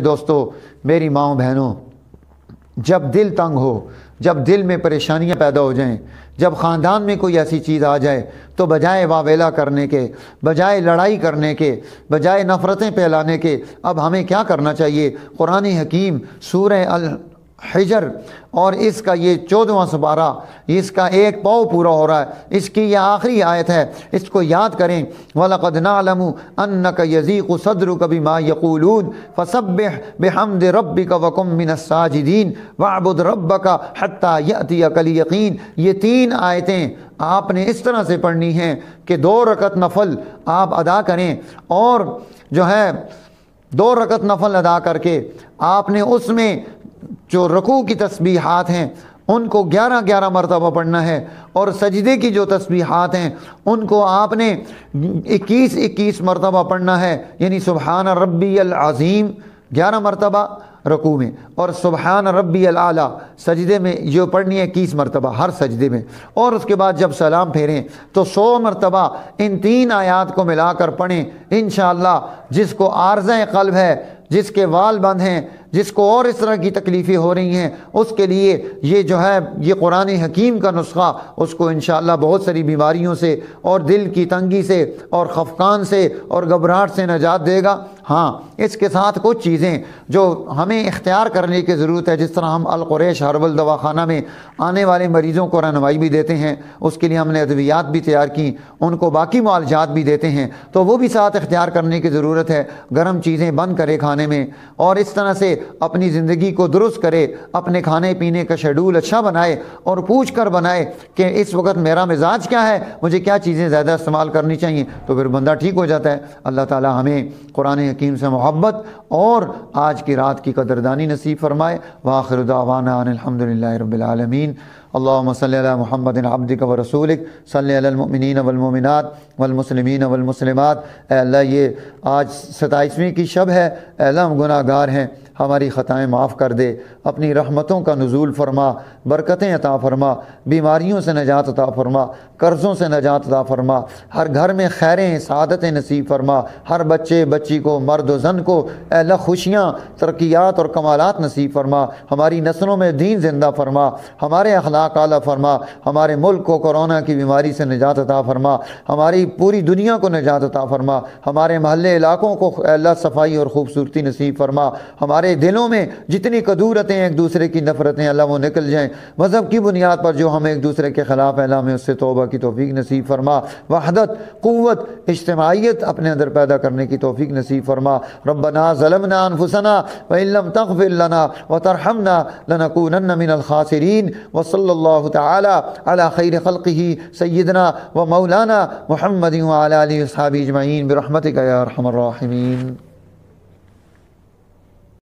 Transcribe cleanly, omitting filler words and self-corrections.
دوستو، میری ماؤں بہنوں، جب دل تنگ ہو، جب دل میں پریشانیاں پیدا ہو جائیں، جب خاندان میں کوئی ایسی چیز آ جائے تو بجائے واویلا کرنے کے، بجائے لڑائی کرنے کے، بجائے نفرتیں پھیلانے کے، اب ہمیں کیا کرنا چاہیے؟ قرآن حکیم سورہ الحجر اور اس کا یہ 14واں سپارہ، اس کا ایک پاؤ پورا ہو رہا ہے، اس کی یہ آخری آیت ہے، اس کو یاد کریں۔ وَلَقَدْ نَعْلَمُ أَنَّكَ يَضِيقُ صَدْرُكَ بِمَا يَقُولُونَ فَسَبِّحْ بِحَمْدِ رَبِّكَ وَكُن مِّنَ السَّاجِدِينَ وَاعْبُدْ رَبَّكَ حَتَّى يَأْتِيَكَ الْيَقِينُ۔ یہ 3 آیتیں آپ نے اس طرح سے پڑھنی ہیں کہ 2 رکعت نفل آپ ادا کریں، اور جو ہے 2 رکعت نفل ادا کر کے آپ نے اس میں جو رکوع کی تسبیحات ہیں ان کو 11 مرتبہ پڑھنا ہے، اور سجدے کی جو تسبیحات ہیں ان کو آپ نے 21 مرتبہ پڑھنا ہے، یعنی سبحان ربی العظیم 11 مرتبہ رکوع میں، اور سبحان ربی الاعلیٰ سجدے میں جو پڑھنی ہے 21 مرتبہ ہر سجدے میں، اور اس کے بعد جب سلام پھیریں تو 100 مرتبہ ان 3 آیات کو ملا کر پڑھیں۔ انشاءاللہ جس کو عارضہ قلب ہے، جس کے وال بند ہیں، جس کو اور اس طرح کی تکلیفیں ہو رہی ہیں، اس کے لیے یہ جو ہے یہ قرآن حکیم کا نسخہ اس کو انشاءاللہ بہت ساری بیماریوں سے اور دل کی تنگی سے اور خفقان سے اور گھبراہٹ سے نجات دے گا۔ ہاں، اس کے ساتھ کچھ چیزیں جو ہمیں اختیار کرنے کی ضرورت ہے، جس طرح ہم القریش ہربل دواخانہ میں آنے والے مریضوں کو رہنمائی بھی دیتے ہیں، اس کے لیے ہم نے ادویات بھی تیار کی، ان کو باقی معالجات بھی دیتے ہیں، تو وہ بھی ساتھ اختیار کرنے کی ضرورت ہے۔ گرم چیزیں بند کرے کھانے میں، اور اس طرح سے اپنی زندگی کو درست کرے، اپنے کھانے پینے کا شیڈول اچھا بنائے، اور پوچھ کر بنائے کہ اس وقت میرا مزاج کیا ہے، مجھے کیا چیزیں زیادہ استعمال کرنی چاہیے، تو پھر بندہ ٹھیک ہو جاتا ہے۔ اللہ تعالی ہمیں قرآن حکیم سے محبت اور آج کی رات کی قدردانی نصیب فرمائے۔ وآخر دعوانا ان الحمدللہ رب العالمین۔ اللہم صلی علی محمد عبدک و رسولک، صلی علی المؤمنین والمؤمنات والمسلمین والمسلمات۔ اے اللہ یہ آج 27ویں کی شب ہے، اے اللہ ہم گناہ گار ہیں، ہماری خطائیں معاف کر دے، اپنی رحمتوں کا نزول فرما، برکتیں عطا فرما، بیماریوں سے نجات عطا فرما، قرضوں سے نجات عطا فرما، ہر گھر میں خیریں سعادتیں نصیب فرما، ہر بچے بچی کو، مرد و زن کو اے اللہ خوشیاں، ترقیات اور کمالات نصیب فرما، ہماری نسلوں میں دین زندہ فرما، ہمارے اخلاق اعلیٰ فرما، ہمارے ملک کو کورونا کی بیماری سے نجات عطا فرما، ہماری پوری دنیا کو نجات عطا فرما، ہمارے محلے علاقوں کو اے اللہ صفائی اور خوبصورتی نصیب فرما، ہمارے دلوں میں جتنی کدورتیں ایک دوسرے کی نفرتیں اللہ وہ نکل جائیں، مذہب کی بنیاد پر جو ہم ایک دوسرے کے خلاف ہے اللہ ہمیں اس سے توبہ کی توفیق نصیب فرما، وحدت، قوت، اجتماعیت اپنے اندر پیدا کرنے کی توفیق نصیب فرما۔ ربنا ظلمنا انفسنا وان لم تغفر لنا وترحمنا لنکونن من الخاسرین، وصلی اللہ تعالی علی خیر خلقہ سیدنا و مولانا محمد وعلی آلہ وصحبہ اجمعین برحمتک یا ارحم الراحمین۔